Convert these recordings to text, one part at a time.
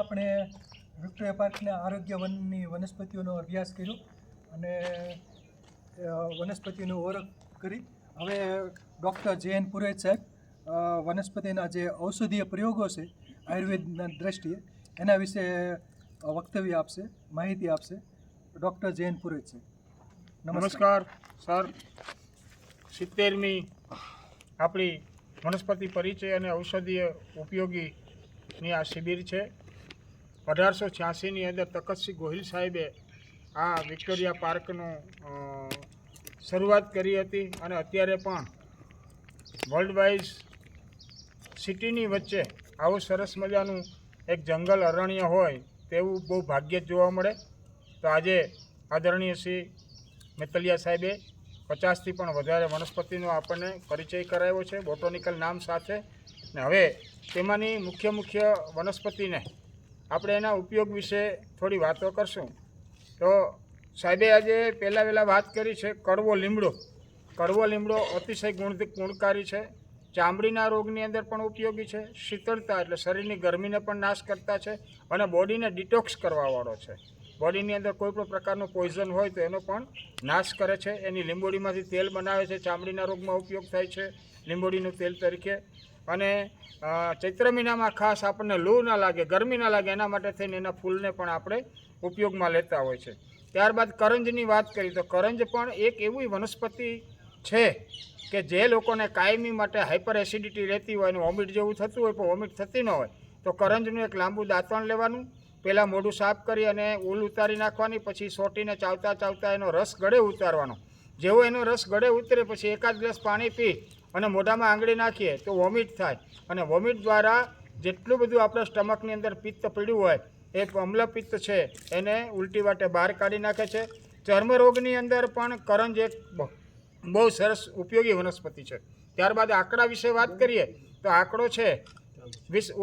આપણે વિક્ટોરિયા પાર્કના આરોગ્ય વનની વનસ્પતિઓનો અભ્યાસ કર્યો અને વનસ્પતિનો ઓળખ કરી. હવે ડૉક્ટર જે.એન. પુરોહિત સાહેબ વનસ્પતિના જે ઔષધીય પ્રયોગો છે આયુર્વેદના દ્રષ્ટિએ એના વિશે વક્તવ્ય આપશે, માહિતી આપશે. ડૉક્ટર જે.એન. પુરોહિત સાહેબ. નમસ્કાર સર. 70મી આપણી વનસ્પતિ પરિચય અને ઔષધીય ઉપયોગીની આ શિબિર છે. 1886ની અંદર તખતસિંહ ગોહિલ સાહેબે આ વિક્ટોરિયા પાર્કનું શરૂઆત કરી હતી અને અત્યારે પણ વર્લ્ડ વાઇઝ સિટીની વચ્ચે આવું સરસ મજાનું એક જંગલ અરણ્ય હોય તેવું બહુ ભાગ્ય જ જોવા મળે. તો આજે આદરણીય શ્રી મેતલિયા સાહેબે 50થી પણ વધારે વનસ્પતિનો આપણને પરિચય કરાવ્યો છે બોટોનિકલ નામ સાથે. ને હવે તેમાંની મુખ્ય વનસ્પતિને આપણે એના ઉપયોગ વિશે થોડી વાતો કરશું. તો સાહેબે આજે પહેલાં વાત કરી છે કડવો લીમડો. કડવો લીમડો અતિશય ગુણકારી છે. ચામડીના રોગની અંદર પણ ઉપયોગી છે. શીતળતા એટલે શરીરની ગરમીને પણ નાશ કરતા છે અને બોડીને ડિટોક્સ કરવાવાળો છે. બોડીની અંદર કોઈ પણ પ્રકારનું પોઈઝન હોય તો એનો પણ નાશ કરે છે. એની લીંબોડીમાંથી તેલ બનાવે છે. ચામડીના રોગમાં ઉપયોગ થાય છે લીંબોડીનું તેલ તરીકે. અને ચૈત્ર મહિનામાં ખાસ આપણને લૂ ના લાગે, ગરમી ના લાગે એના માટે થઈને એના ફૂલને પણ આપણે ઉપયોગમાં લેતા હોય છે. ત્યારબાદ કરંજની વાત કરી તો કરંજ પણ એક એવી વનસ્પતિ છે કે જે લોકોને કાયમી માટે હાઇપર એસિડિટી રહેતી હોય અને વોમિટ જેવું થતું હોય પણ વોમિટ થતી ન હોય તો કરંજનું એક લાંબુ દાંતણ લેવાનું, પહેલાં મોઢું સાફ કરી અને ઉલ ઉતારી નાખવાની, પછી સોટીને ચાવતા એનો રસ ગળે ઉતારવાનો. જેવો એનો રસ ગળે ઉતરે પછી એકાદ ગ્લાસ પાણી પી અને મોઢામાં આંગળી નાખીએ તો વોમિટ થાય અને વોમિટ દ્વારા જેટલું બધું આપણા સ્ટમકની અંદર પિત્ત પીડ્યું હોય એ અમ્લપિત્ત છે એને ઉલટી વાટે બહાર કાઢી નાખે છે. ચર્મરોગની અંદર પણ કરંજ એક બહુ સરસ ઉપયોગી વનસ્પતિ છે. ત્યારબાદ આંકડા વિશે વાત કરીએ તો આંકડો છે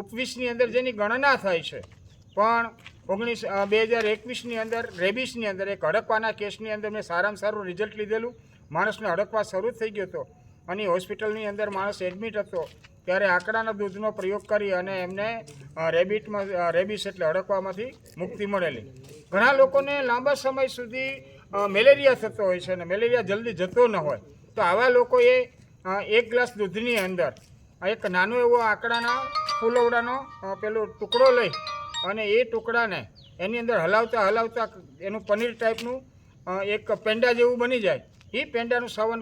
ઉપવીસની અંદર જેની ગણના થાય છે પણ 2021ની અંદર રેબિસની અંદર એક હડકવાના કેસની અંદર મેં સારામાં સારું રિઝલ્ટ લીધેલું. માણસને હડકવા શરૂ થઈ ગયો હતો અને હોસ્પિટલની અંદર માણસ એડમિટ હતો ત્યારે આંકડાના દૂધનો પ્રયોગ કરી અને એમને રેબિસ એટલે હડકવામાંથી મુક્તિ મળેલી. ઘણા લોકોને લાંબા સમય સુધી મેલેરિયા થતો હોય છે અને મેલેરિયા જલ્દી જતો ન હોય તો આવા લોકોએ એક ગ્લાસ દૂધની અંદર એક નાનો એવો આંકડાના ફૂલવડાનો પેલો ટુકડો લઈ અને એ ટુકડાને એની અંદર હલાવતા એનું પનીર ટાઈપનું એક પેંડા જેવું બની જાય. એ પેંડાનું સેવન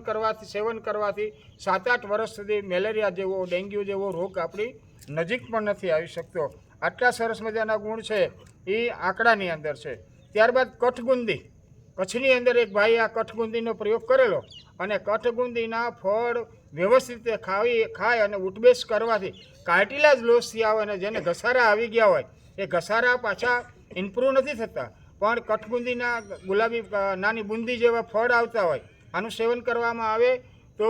કરવાથી 7-8 વર્ષ સુધી મેલેરિયા જેવો, ડેન્ગ્યુ જેવો રોગ આપણી નજીક પણ નથી આવી શકતો. આટલા સરસ મજાના ગુણ છે એ આંકડાની અંદર છે. ત્યારબાદ કઠગુંદી. કચ્છની અંદર એક ભાઈ આ કઠગુંદીનો પ્રયોગ કરેલો અને કઠગુંદીના ફળ વ્યવસ્થિત રીતે ખાય અને ઉઠબેસ કરવાથી કાર્ટિલાજ લોસ થયા હોય અને જેને ઘસારા આવી ગયા હોય એ ઘસારા પાછા ઇમ્પ્રૂવ નથી થતા પણ કઠગુંદીના ગુલાબી નાની બુંદી જેવા ફળ આવતા હોય આનું સેવન કરવામાં આવે તો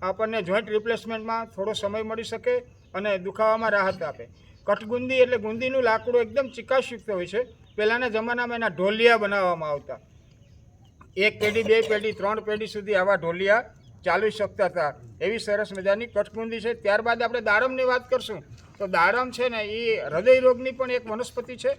આપણને જોઈન્ટ રિપ્લેસમેન્ટમાં થોડો સમય મળી શકે અને દુખાવામાં રાહત આપે. કઠગુંદી એટલે ગુંદીનું લાકડું એકદમ ચિકાસયુક્ત હોય છે. પહેલાંના જમાનામાં એના ઢોલિયા બનાવવામાં આવતા. 1 પેઢી 2 પેઢી 3 પેઢી સુધી આવા ઢોલિયા ચાલી શકતા હતા. એવી સરસ મજાની કઠગુંદી છે. ત્યારબાદ આપણે દાડમની વાત કરશું તો દાડમ છે ને એ હૃદય રોગની પણ એક વનસ્પતિ છે.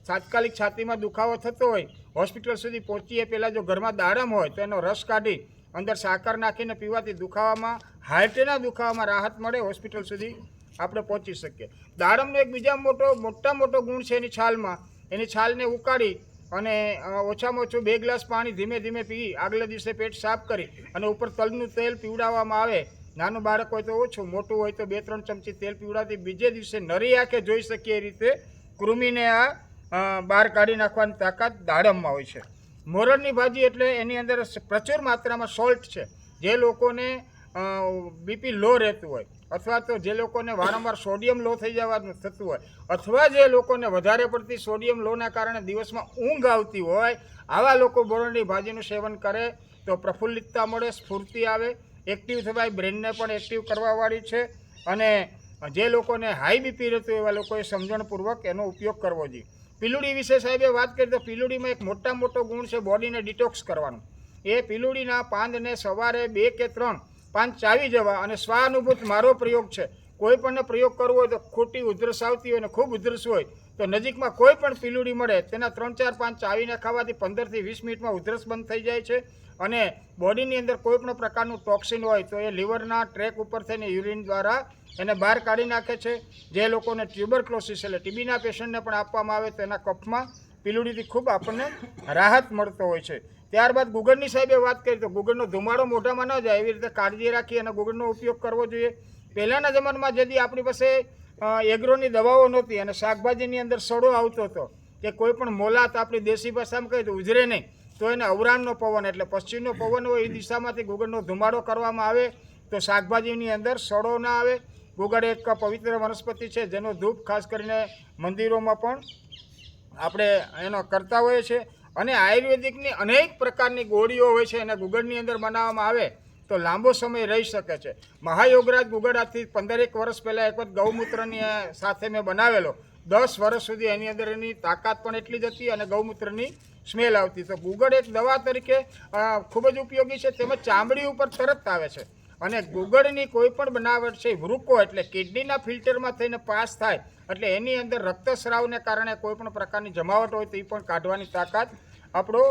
તાત્કાલિક છાતીમાં દુખાવો થતો હોય હોસ્પિટલ સુધી પહોંચીએ પહેલાં જો ઘરમાં દાડમ હોય તો એનો રસ કાઢી અંદર સાકર નાખીને પીવાથી દુખાવામાં, હાર્ટના દુખાવામાં રાહત મળે. હોસ્પિટલ સુધી આપણે પહોંચી શકીએ. દાડમનો એક બીજા મોટો ગુણ છે એની છાલમાં. એની છાલને ઉકાળી અને ઓછામાં ઓછું 2 ગ્લાસ પાણી ધીમે ધીમે પી આગલા દિવસે પેટ સાફ કરી અને ઉપર તલનું તેલ પીવડાવવામાં આવે. નાનું બાળક હોય તો ઓછું, મોટું હોય તો 2-3 ચમચી તેલ પીવડાવતી બીજે દિવસે નરી આંખે જોઈ શકીએ એ રીતે કૃમિને બહાર કાઢી નાખવાની તાકાત દાડમમાં હોય છે. મોરડની ભાજી એટલે એની અંદર પ્રચુર માત્રામાં સોલ્ટ છે. જે લોકોને બીપી લો રહેતું હોય અથવા તો જે લોકોને વારંવાર સોડિયમ લો થઈ જવાનું થતું હોય અથવા જે લોકોને વધારે પડતી સોડિયમ લોના કારણે દિવસમાં ઊંઘ આવતી હોય આવા લોકો મોરડની ભાજીનું સેવન કરે તો પ્રફુલ્લિતતા મળે, સ્ફૂર્તિ આવે, એક્ટિવ થવાય, બ્રેનને પણ એક્ટિવ કરવાવાળી છે. અને જે લોકોને હાઈ બીપી રહેતું એવા લોકોએ સમજણપૂર્વક એનો ઉપયોગ કરવો જોઈએ. પીલુડી વિશે સાહેબે વાત કરી તો પીલુડીમાં એક મોટો ગુણ છે બોડીને ડિટોક્સ કરવાનું. એ પીલુડીના પાંદને સવારે 2 કે 3 પાન ચાવી જવા અને સ્વાનુભૂત મારો પ્રયોગ છે. કોઈ પણને પ્રયોગ કરવો હોય તો ખોટી ઉધરસ આવતી હોય ને ખૂબ ઉધરસ હોય તો નજીકમાં કોઈ પણ પીલુડી મળે તેના 3-4-5 ચાવીને ખાવાથી 15 થી 20 મિનિટમાં ઉધરસ બંધ થઈ જાય છે અને બોડીની અંદર કોઈ પણ પ્રકારનું ટોક્સિન હોય તો એ લીવરના ટ્રેક ઉપર થઈને યુરિન દ્વારા એને બહાર કાઢી નાખે છે. જે લોકોને ટ્યુબરક્લોસિસ એટલે ટીબીના પેશન્ટને પણ આપવામાં આવે તો એના કફમાં પીલુડીથી ખૂબ આપણને રાહત મળતો હોય છે. ત્યારબાદ ગુગળની સાહેબે વાત કરી તો ગુગળનો ધુમાડો મોઢામાં ન જાય એવી રીતે કાળજી રાખી અને ગુગળનો ઉપયોગ કરવો જોઈએ. પહેલાંના જમાનામાં જેથી આપણી પાસે એગ્રોની દવાઓ નહોતી અને શાકભાજીની અંદર સડો આવતો હતો કે કોઈ પણ મોલાત આપણી દેશી ભાષામાં કહીએ તો ઉજરે નહીં, તો એને અવરાણનો પવન એટલે પશ્ચિમનો પવન હોય એ દિશામાંથી ગુગળનો ધુમાડો કરવામાં આવે તો શાકભાજીની અંદર સડો ના આવે. ગુગળ એક પવિત્ર વનસ્પતિ છે જેનો ધૂપ ખાસ કરીને મંદિરોમાં પણ આપણે એનો કરતા હોઈએ છીએ અને આયુર્વેદિકની અનેક પ્રકારની ગોળીઓ હોય છે અને ગુગળની અંદર બનાવવામાં આવે તો લાંબો સમય રહી શકે છે. મહાયોગરાજ ગુગળ આજથી 15 વર્ષ પહેલાં એક વખત ગૌમૂત્રની સાથે મેં બનાવેલો 10 વર્ષ સુધી એની અંદર એની તાકાત પણ એટલી જ હતી અને ગૌમૂત્રની સ્મેલ આવતી. તો ગુગળ એક દવા તરીકે ખૂબ જ ઉપયોગી છે. તેમજ ચામડી ઉપર તરત આવે છે અને ગુગળની કોઈ પણ બનાવટ છે વૃકો એટલે કિડનીના ફિલ્ટરમાં થઈને પાસ થાય એટલે એની અંદર રક્તસ્રાવને કારણે કોઈ પણ પ્રકારની જમાવટ હોય તો એ પણ કાઢવાની તાકાત આપણો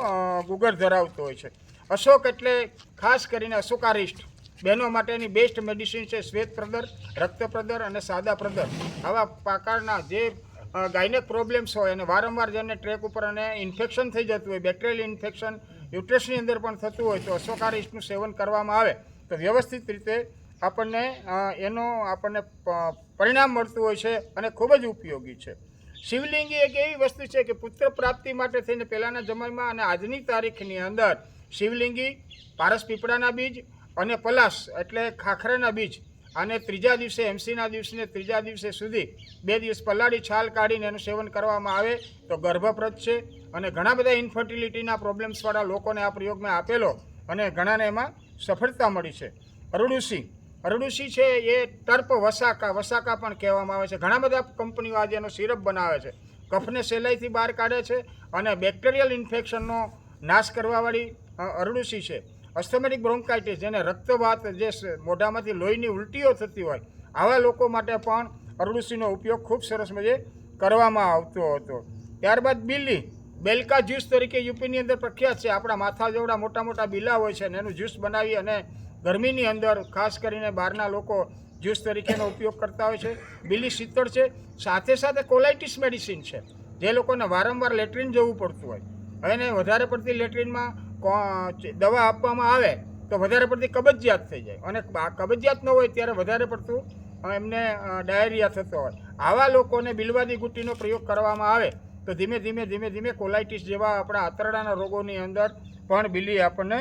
ગુગળ ધરાવતો હોય છે. અશોક એટલે ખાસ કરીને અશોકારિષ્ટ બહેનો માટેની બેસ્ટ મેડિસિન છે. શ્વેત પ્રદર, રક્ત પ્રદર અને સાદા પ્રદર આવા પ્રકારના જે ગાયનેક પ્રોબ્લેમ્સ હોય અને વારંવાર જેને ટ્રેક ઉપર અને ઇન્ફેક્શન થઈ જતું હોય, બેક્ટેરિયલ ઇન્ફેક્શન યુટ્રસની અંદર પણ થતું હોય તો અશોકારિષ્ટનું સેવન કરવામાં આવે તો વ્યવસ્થિત રીતે આપણને આપણને પરિણામ મળતું હોય છે અને ખૂબ જ ઉપયોગી છે. શિવલિંગી એક એવી વસ્તુ છે કે પુત્ર પ્રાપ્તિ માટે થઈને પહેલાંના જમાનામાં અને આજની તારીખની અંદર શિવલિંગી, પારસ પીપળાના બીજ અને પલાશ એટલે ખાખરાના બીજ અને ત્રીજા દિવસે એમસીના દિવસને ત્રીજા દિવસે સુધી 2 દિવસ પલાળી છાલ કાઢીને એનું સેવન કરવામાં આવે તો ગર્ભપ્રદ છે અને ઘણા બધા ઇન્ફર્ટિલિટીના પ્રોબ્લેમ્સવાળા લોકોને આ પ્રયોગ મેં આપેલો અને ઘણાને એમાં સફળતા મળી છે. અરડુસી છે એ ટર્પ વસાકા પણ કહેવામાં આવે છે. ઘણા બધા કંપનીઓ આજે એનો સિરપ બનાવે છે. કફને સહેલાઈથી બહાર કાઢે છે અને બેક્ટેરિયલ ઇન્ફેક્શનનો નાશ કરવાવાળી અરડુસી છે. અસ્થમેટિક બ્રોન્કાઇટિસ જેને રક્તવાત જે મોઢામાંથી લોહીની ઉલટીઓ થતી હોય આવા લોકો માટે પણ અરડુસીનો ઉપયોગ ખૂબ સરસ મજે કરવામાં આવતો હતો. ત્યારબાદ બેલકા જ્યુસ તરીકે યુપીની અંદર પ્રખ્યાત છે. આપણા માથા જેવડા મોટા મોટા બિલા હોય છે અને એનું જ્યુસ બનાવી અને ગરમીની અંદર ખાસ કરીને બહારના લોકો જ્યુસ તરીકેનો ઉપયોગ કરતા હોય છે. બીલી શીતળ છે. સાથે સાથે કોલાઇટિસ મેડિસિન છે. જે લોકોને વારંવાર લેટ્રિન જવું પડતું હોય અને વધારે પડતી લેટ્રિનમાં દવા આપવામાં આવે તો વધારે પડતી કબજિયાત થઈ જાય અને કબજિયાત ન હોય ત્યારે વધારે પડતું એમને ડાયરિયા થતો હોય. આવા લોકોને બિલવાદી ગુટ્ટીનો પ્રયોગ કરવામાં આવે તો ધીમે ધીમે કોલાઇટિસ જેવા આપણા આંતરડાના રોગોની અંદર પણ બીલી આપણને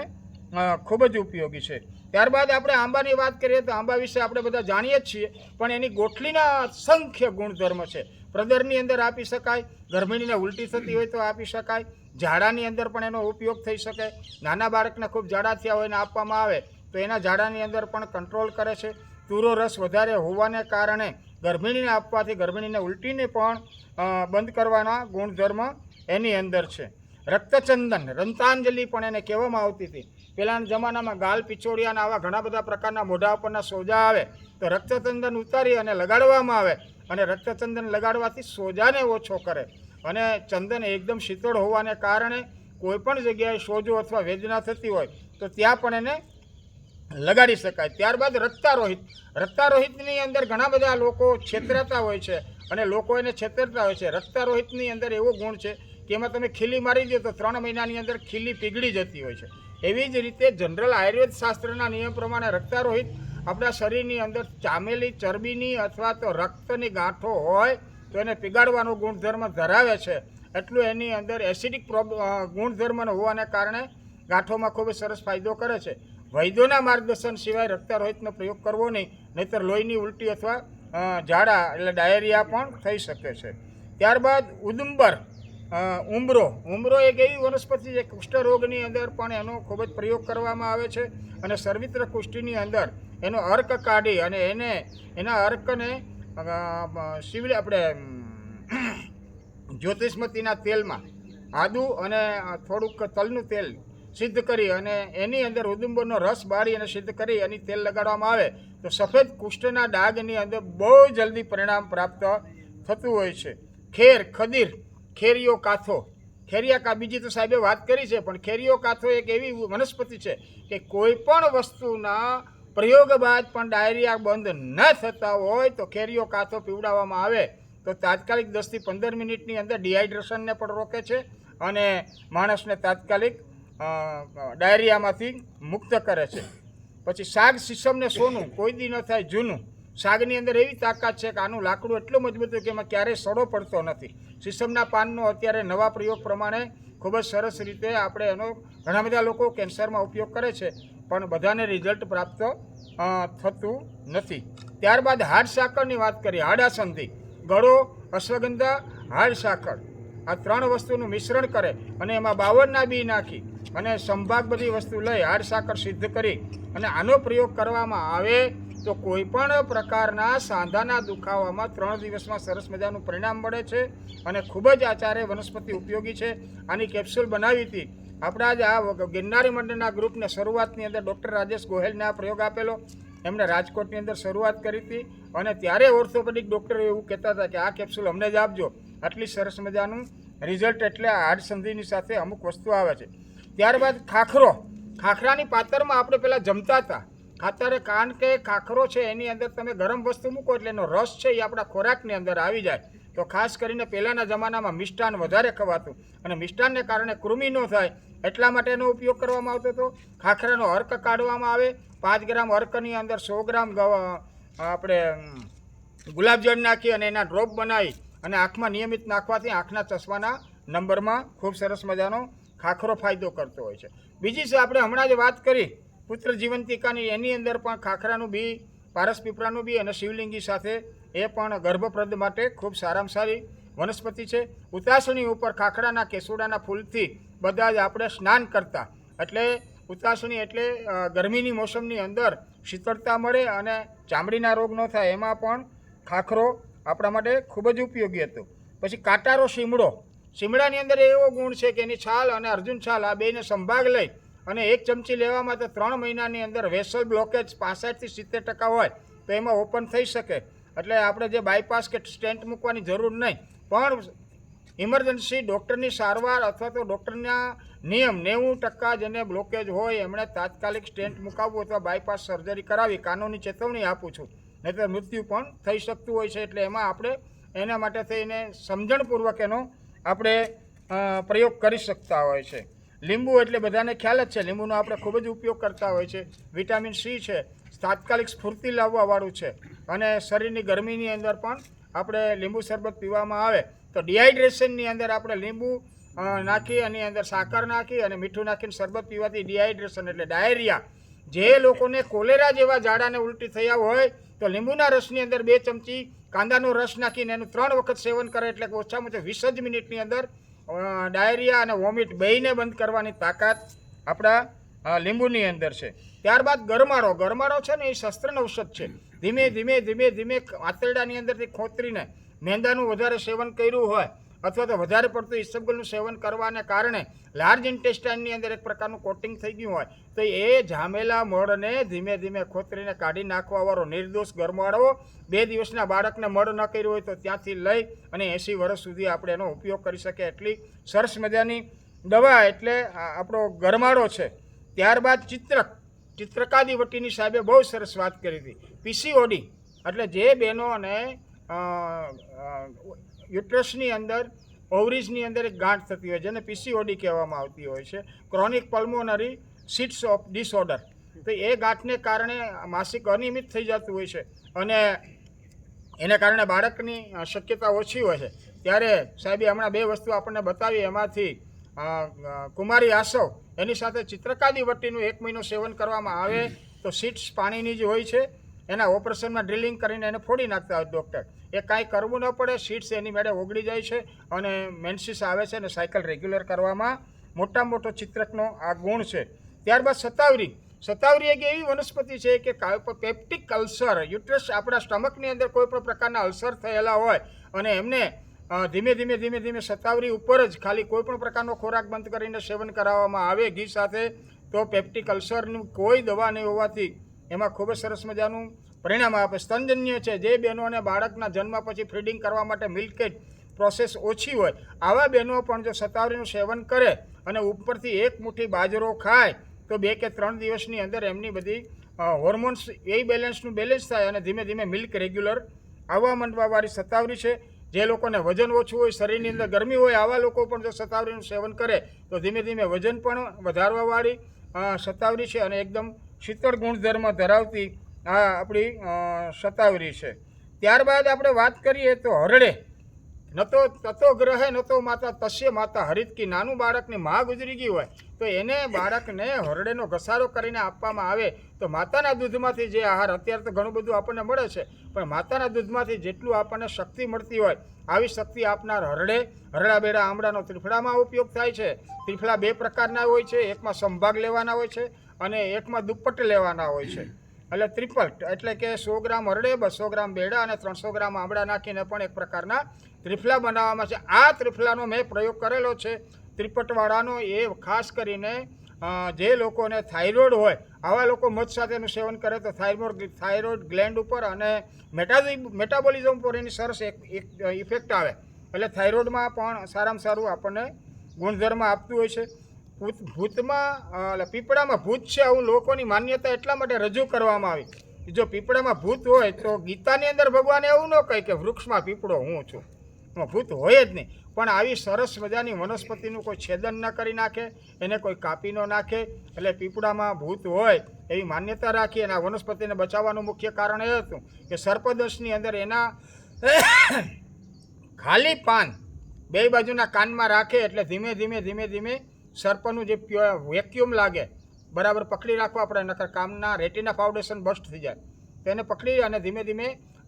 ખૂબ જ ઉપયોગી છે. ત્યારબાદ આપણે આંબાની વાત કરીએ તો આંબા વિશે આપણે બધા જાણીએ જ છીએ પણ એની ગોઠલીના અસંખ્ય ગુણધર્મ છે. પ્રદરની અંદર આપી શકાય, ગર્ભિણીને ઉલટી થતી હોય તો આપી શકાય, ઝાડાની અંદર પણ એનો ઉપયોગ થઈ શકે. નાના બાળકને ખૂબ ઝાડા થયા હોય ને આપવામાં આવે તો એના ઝાડાની અંદર પણ કંટ્રોલ કરે છે. તુરો રસ વધારે હોવાને કારણે ગર્ભિણીને આપવાથી ગર્ભિણીને ઉલટીને પણ બંધ કરવાના ગુણધર્મ એની અંદર છે. રક્તચંદન, રંતાંજલિ પણ એને કહેવામાં આવતી હતી. પહેલાંના જમાનામાં ગાલ પિછોડિયાના આવા ઘણા બધા પ્રકારના મોઢા ઉપરના સોજા આવે તો રક્તચંદન ઉતારી અને લગાડવામાં આવે અને રક્તચંદન લગાડવાથી સોજાને ઓછો કરે અને ચંદન એકદમ શીતળ હોવાને કારણે કોઈપણ જગ્યાએ સોજો અથવા વેદના થતી હોય તો ત્યાં પણ એને લગાડી શકાય. ત્યારબાદ રક્તારોહિતની અંદર ઘણા બધા લોકો છેતરાતા હોય છે અને લોકો એને છેતરતા હોય છે. રક્તારોહિતની અંદર એવો ગુણ છે કે એમાં તમે ખીલી મારી દો તો 3 મહિનાની અંદર ખીલી પીગળી જતી હોય છે. એવી જ રીતે જનરલ આયુર્વેદ શાસ્ત્રના નિયમ પ્રમાણે રક્તારોહિત આપણા શરીરની અંદર ચામેલી ચરબીની અથવા તો રક્તની ગાંઠો હોય તો એને પીગાડવાનો ગુણધર્મ ધરાવે છે. એટલું એની અંદર એસિડિક ગુણધર્મ હોવાને કારણે ગાંઠોમાં ખૂબ સરસ ફાયદો કરે છે. વૈદ્યોના માર્ગદર્શન સિવાય રક્તારોહિતનો પ્રયોગ કરવો નહીં, નહીંતર લોહીની ઉલટી અથવા ઝાડા એટલે ડાયરિયા પણ થઈ શકે છે. ત્યારબાદ ઉમરો એક એવી વનસ્પતિ છે કુષ્ઠરોગની અંદર પણ એનો ખૂબ જ પ્રયોગ કરવામાં આવે છે અને સર્વિત્ર કુષ્ઠની અંદર એનો અર્ક કાઢી અને એના અર્કને આપણે જ્યોતિષમતીના તેલમાં આદુ અને થોડુંક તલનું તેલ સિદ્ધ કરી અને એની અંદર ઉદુંબરનો રસ બાળી અને સિદ્ધ કરી એની તેલ લગાડવામાં આવે તો સફેદ કુષ્ઠના ડાઘની અંદર બહુ જલ્દી પરિણામ પ્રાપ્ત થતું હોય છે. ખેર, ખદીર, ખેરિયો કાથો. બીજી તો સાહેબે વાત કરી છે, પણ ખેરિયો કાથો એક એવી વનસ્પતિ છે કે કોઈ પણ વસ્તુના પ્રયોગ બાદ પણ ડાયરિયા બંધ ન થતા હોય તો ખેરિયો કાથો પીવડાવવામાં આવે તો તાત્કાલિક 10 થી 15 મિનિટની અંદર ડિહાઇડ્રેશનને પણ રોકે છે અને માણસને તાત્કાલિક ડાયરિયામાંથી મુક્ત કરે છે. પછી શાક, સીસમ ને સોનું કોઈ દી ન થાય જૂનું. શાકની અંદર એવી તાકાત છે કે આનું લાકડું એટલું મજબૂત છે કે એમાં ક્યારેય સડો પડતો નથી. સીસમના પાનનો અત્યારે નવા પ્રયોગ પ્રમાણે ખૂબ જ સરસ રીતે આપણે એનો ઘણા બધા લોકો કેન્સરમાં ઉપયોગ કરે છે, પણ બધાને રિઝલ્ટ પ્રાપ્ત થતું નથી. ત્યારબાદ હાડ સાકરની વાત કરીએ. હાડાસંધિ, ગળો, અશ્વગંધા, હાડ સાકર આ 3 વસ્તુનું મિશ્રણ કરે અને એમાં 52ના બી નાખી અને સંભાગ બધી વસ્તુ લઈ હાડ સાકર સિદ્ધ કરી અને આનો પ્રયોગ કરવામાં આવે તો કોઈ પણ પ્રકારના સાંધાના દુખાવામાં 3 દિવસમાં સરસ મજાનું પરિણામ મળે છે અને ખૂબ જ આચાર્ય વનસ્પતિ ઉપયોગી છે. આની કેપ્સ્યુલ બનાવી હતી આપણા જ આ ગિરનારી મંડળના ગ્રુપને શરૂઆતની અંદર ડૉક્ટર રાજેશ ગોહેલને આ પ્રયોગ આપેલો. એમણે રાજકોટની અંદર શરૂઆત કરી હતી અને ત્યારે ઓર્થોપેડિક ડૉક્ટરો એવું કહેતા હતા કે આ કેપ્સ્યુલ અમને જ આપજો. આટલી સરસ મજાનું રિઝલ્ટ એટલે હાડ સંધિની સાથે અમુક વસ્તુ આવે છે. ત્યારબાદ ખાખરો. ખાખરાની પાતરમાં આપણે પહેલાં જમતા હતા. કારણ કે ખાખરો છે એની અંદર તમે ગરમ વસ્તુ મૂકો એટલે એનો રસ છે એ આપણા ખોરાકની અંદર આવી જાય. તો ખાસ કરીને પહેલાંના જમાનામાં મિષ્ટાન વધારે ખવાતું અને મિષ્ટાનને કારણે કૃમિ ન થાય એટલા માટે એનો ઉપયોગ કરવામાં આવતો હતો. ખાખરાનો અર્ક કાઢવામાં આવે. 5 ગ્રામ અર્કની અંદર 100 ગ્રામ આપણે ગુલાબજળ નાખી અને એના ડ્રોપ બનાવી અને આંખમાં નિયમિત નાખવાથી આંખના ચશ્માના નંબરમાં ખૂબ સરસ મજાનો ખાખરો ફાયદો કરતો હોય છે. બીજી છે આપણે હમણાં જ વાત કરી પુત્ર જીવંતિકાની, એની અંદર પણ ખાખરાનું બી, પારસ પીપળાનું બી અને શિવલિંગી સાથે એ પણ ગર્ભપ્રદ માટે ખૂબ સારામાં સારી વનસ્પતિ છે. ઉતાસણી ઉપર ખાખરાના કેસુડાના ફૂલથી બધા જ આપણે સ્નાન કરતા. એટલે ઉતાસણી એટલે ગરમીની મોસમની અંદર શીતળતા મળે અને ચામડીના રોગ ન થાય એમાં પણ ખાખરો આપણા માટે ખૂબ જ ઉપયોગી હતો. પછી કાંટારો શીમડો. શીમડાની અંદર એવો ગુણ છે કે એની છાલ અને અર્જુન છાલ આ બેને સંભાગ લઈ અને 1 ચમચી લેવામાં તો 3 મહિનાની અંદર વેસલ બ્લોકેજ 65 થી 70% હોય તો એમાં ઓપન થઈ શકે. એટલે આપણે જે બાયપાસ કે સ્ટેન્ટ મૂકવાની જરૂર નહીં, પણ ઇમરજન્સી ડૉક્ટરની સારવાર અથવા તો ડૉક્ટરના નિયમ 90% જેને બ્લોકેજ હોય એમણે તાત્કાલિક સ્ટેન્ટ મુકાવવું અથવા બાયપાસ સર્જરી કરાવી. કાનૂની ચેતવણી આપું છું, નહીં તો મૃત્યુ પણ થઈ શકતું હોય છે. એટલે એમાં આપણે એના માટે થઈને સમજણપૂર્વક એનો આપણે પ્રયોગ કરી શકતા હોય છે. લીંબુ એટલે બધાને ખ્યાલ જ છે, લીંબુનો આપણે ખૂબ જ ઉપયોગ કરતા હોય છે. વિટામિન સી છે, તાત્કાલિક સ્ફૂર્તિ લાવવાવાળું છે અને શરીરની ગરમીની અંદર પણ આપણે લીંબુ શરબત પીવામાં આવે તો ડિહાઇડ્રેશનની અંદર આપણે લીંબુ નાખી એની અંદર સાકર નાખી અને મીઠું નાખીને શરબત પીવાથી ડિહાઇડ્રેશન એટલે ડાયરિયા. જે લોકોને કોલેરા જેવા ઝાડાને ઉલટી થયા હોય તો લીંબુના રસની અંદર 2 ચમચી કાંદાનો રસ નાખીને એનું 3 વખત સેવન કરે એટલે ઓછામાં ઓછા 20 જ મિનિટની અંદર ડાયરિયા અને વોમિટ બેયને બંધ કરવાની તાકાત આપણા લીંબુની અંદર છે. ત્યારબાદ ગરમાળો. ગરમાળો છે ને એ શસ્ત્રનો ઔષધ છે. ધીમે ધીમે ધીમે ધીમે આંતરડાની અંદરથી ખોતરીને મેંદાનું વધારે સેવન કર્યું હોય અથવા તો વધારે પડતું ઈસબગુલનું સેવન કરવાને કારણે લાર્જ ઇન્ટેસ્ટાઇનની અંદર એક પ્રકારનું કોટિંગ થઈ ગયું હોય તો એ જામેલા મળને ધીમે ધીમે ખોતરીને કાઢી નાખવાવાળો નિર્દોષ ગરમાળો 2 દિવસના બાળકને મળ ન કર્યું હોય તો ત્યાંથી લઈ અને 80 વર્ષ સુધી આપણે એનો ઉપયોગ કરી શકીએ એટલી સરસ મજાની દવા એટલે આપણો ગરમાળો છે. ત્યારબાદ ચિત્રકાદી વટીની સાહેબે બહુ સરસ વાત કરી હતી. પીસીઓડી એટલે જે બહેનોને યુટ્રસની અંદર ઓવરીઝની અંદર એક ગાંઠ થતી હોય જેને પીસીઓડી કહેવામાં આવતી હોય છે, chronic pulmonary sits of disorder. તો એ ગાંઠને કારણે માસિક અનિયમિત થઈ જતું હોય છે અને એને કારણે બાળકની શક્યતા ઓછી હોય છે. ત્યારે સાહેબે હમણાં 2 વસ્તુ આપણને બતાવી, એમાંથી કુમારી આસવ એની સાથે ચિત્રકાદી વટીનું 1 મહિનો સેવન કરવામાં આવે તો સીટ્સ પાણીની જ હોય છે, એના ઓપરેશનમાં ડ્રિલિંગ કરીને એને ફોડી નાખતા હોય ડૉક્ટર. એ કાંઈ કરવું ન પડે, સીટ્સ એની મેળે ઓગળી જાય છે અને મેન્સિસ આવે છે અને સાયકલ રેગ્યુલર કરવામાં મોટામાં મોટો ચિત્રકનો આ ગુણ છે. ત્યારબાદ સતાવરી. સતાવરી એક એવી વનસ્પતિ છે કે પેપ્ટિક અલ્સર, યુટ્રસ આપણા સ્ટમકની અંદર કોઈ પણ પ્રકારના અલ્સર થયેલા હોય અને એમને ધીમે ધીમે ધીમે ધીમે સતાવરી ઉપર જ ખાલી કોઈ પણ પ્રકારનો ખોરાક બંધ કરીને સેવન કરાવવામાં આવે ઘી સાથે તો પેપ્ટિક અલ્સરનું કોઈ દવા નહીં હોવાથી એમાં ખૂબ જ સરસ મજાનું પરિણામ આપે. સ્તનજન્ય છે, જે બહેનોને બાળકના જન્મ પછી ફીડિંગ કરવા માટે મિલ્ક પ્રોસેસ ઓછી હોય આવા બહેનો પણ જો શતાવરીનું સેવન કરે અને ઉપરથી એક મુઠ્ઠી બાજરો ખાય તો 2 કે 3 દિવસની અંદર એમની બધી હોર્મોન્સ એ બેલેન્સનું બેલેન્સ થાય અને ધીમે ધીમે મિલ્ક રેગ્યુલર આવવા માંડવાવાળી શતાવરી છે. જે લોકોને વજન ઓછું હોય, શરીરની અંદર ગરમી હોય, આવા લોકો પણ જો શતાવરીનું સેવન કરે તો ધીમે ધીમે વજન પણ વધારવાવાળી શતાવરી છે અને એકદમ શીતળ ગુણધર્મ ધરાવતી આ આપણી શતાવરી છે. ત્યારબાદ આપણે વાત કરીએ તો હરડે ન તો તતો ગ્રહે ન તો માતા તસ્ય માતા હરિતકી. નાનું બાળકની માં ગુજરી ગઈ હોય તો એને બાળકને હરડેનો ઘસારો કરીને આપવામાં આવે તો માતાના દૂધમાંથી જે આહાર, અત્યારે તો ઘણું બધું આપણને મળે છે, પણ માતાના દૂધમાંથી જેટલું આપણને શક્તિ મળતી હોય આવી શક્તિ આપનાર હરડે, હરડા બેડા આમળાનો ત્રિફળામાં ઉપયોગ થાય છે. ત્રિફળા 2 પ્રકારના હોય છે, એકમાં સંભાગ લેવાના હોય છે અને એકમાં દુપ્પટ લેવાના હોય છે. એટલે ત્રિપલ એટલે કે 100 ગ્રામ હરડે, 200 ગ્રામ બેડા અને 300 ગ્રામ આમળા નાખીને પણ એક પ્રકારના ત્રિફલા બનાવવામાં છે. આ ત્રિફલાનો મેં પ્રયોગ કરેલો છે ત્રિપટવાળાનો. એ ખાસ કરીને જે લોકોને થાઇરોઇડ હોય આવા લોકો મધ સાથેનું સેવન કરે તો થાઇરોઇડ ગ્લેન્ડ ઉપર અને મેટાબોલિઝમ પર એની સરસ એક ઇફેક્ટ આવે. એટલે થાઇરોઇડમાં પણ સારામાં સારું આપણને ગુણધર્મ આપતું હોય છે. ભૂતમાં પીપળામાં ભૂત છે આવું લોકોની માન્યતા એટલા માટે રજૂ કરવામાં આવી. જો પીપળામાં ભૂત હોય તો ગીતાની અંદર ભગવાન એવું ન કહે કે વૃક્ષમાં પીપળો હું છું, ભૂત હોય જ નહીં. પણ આવી સરસ મજાની વનસ્પતિનું કોઈ છેદન ન કરી નાખે, એને કોઈ કાપી ન નાખે. એટલે પીપળામાં ભૂત હોય એવી માન્યતા રાખી અને આ વનસ્પતિને બચાવવાનું મુખ્ય કારણ એ હતું કે સર્પદંશની અંદર એના ખાલી પાન 2 બાજુના કાનમાં રાખે એટલે ધીમે ધીમે સર્પનું જે વેક્યુમ લાગે બરાબર પકડી રાખવા આપણે, નકર કામના રેટિના ફાઉન્ડેશન બસ્ટ થઈ જાય. તેને પકડી અને ધીમે ધીમે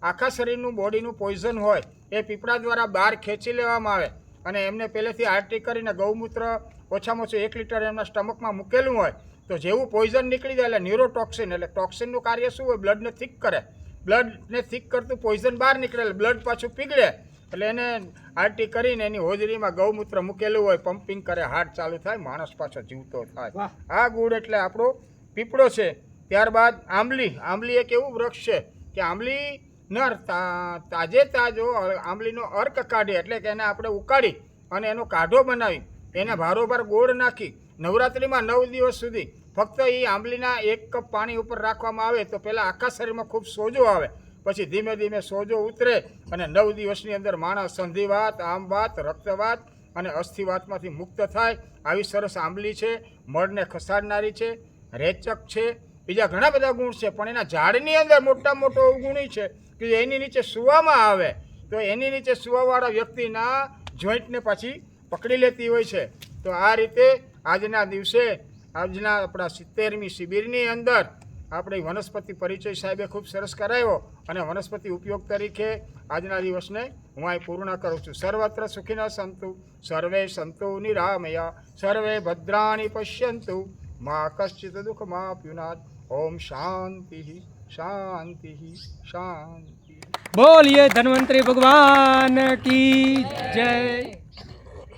આખા શરીરનું બોડીનું પોઈઝન હોય એ પીપળા દ્વારા બહાર ખેંચી લેવામાં આવે અને એમને પહેલેથી આરટી કરીને ગૌમૂત્ર ઓછામાં ઓછું 1 લીટર એમના સ્ટમકમાં મૂકેલું હોય તો જેવું પોઈઝન નીકળી જાય એટલે ન્યુરોટોક્સિન, એટલે ટોક્સિનનું કાર્ય શું હોય, બ્લડને થિક કરે. બ્લડને થિક કરતું પોઈઝન બહાર નીકળે એટલે બ્લડ પાછું પીગળે એટલે એને આરટી કરીને એની હોજરીમાં ગૌમૂત્ર મૂકેલું હોય, પમ્પિંગ કરે, હાર્ટ ચાલુ થાય, માણસ પાછો જીવતો થાય. આ ગુડ એટલે આપણો પીપળો છે. ત્યારબાદ આંબલી એક એવું વૃક્ષ છે કે આંબલી તાજો આંબલીનો અર્ક કાઢી એટલે કે એને આપણે ઉકાળી અને એનો કાઢો બનાવી એને ભારોભાર ગોળ નાખી નવરાત્રિમાં 9 દિવસ સુધી ફક્ત એ આંબલીના 1 કપ પાણી ઉપર રાખવામાં આવે તો પહેલાં આખા શરીરમાં ખૂબ સોજો આવે, પછી ધીમે ધીમે સોજો ઉતરે અને 9 દિવસની અંદર માણસ સંધિવાત, આમવાત, રક્તવાત અને અસ્થિવાતમાંથી મુક્ત થાય. આવી સરસ આંબલી છે, મળને ખસાડનારી છે, રેચક છે, બીજા ઘણા બધા ગુણ છે. પણ એના ઝાડની અંદર મોટામાં મોટો ગુણ છે કે એની નીચે સૂવામાં આવે તો એની નીચે સૂવાવાળા વ્યક્તિના જોઈન્ટને પાછી પકડી લેતી હોય છે. તો આ રીતે આજના દિવસે આપણા 70મી શિબિરની અંદર આપણે વનસ્પતિ પરિચય સાહેબે ખૂબ સરસ કરાવ્યો અને વનસ્પતિ ઉપયોગ તરીકે આજના દિવસને હું અહીં પૂર્ણ કરું છું. સર્વત્ર સુખિનઃ સંતુ સર્વે સંતુ નિરામયા સર્વે ભદ્રાણિ પશ્યન્તુ મા કશ્ચિત દુઃખમાપ્યુનાથ. ઓમ શાંતિ શાંતિ શાંતિ. बोलिए धन्वंतरी भगवान की जय.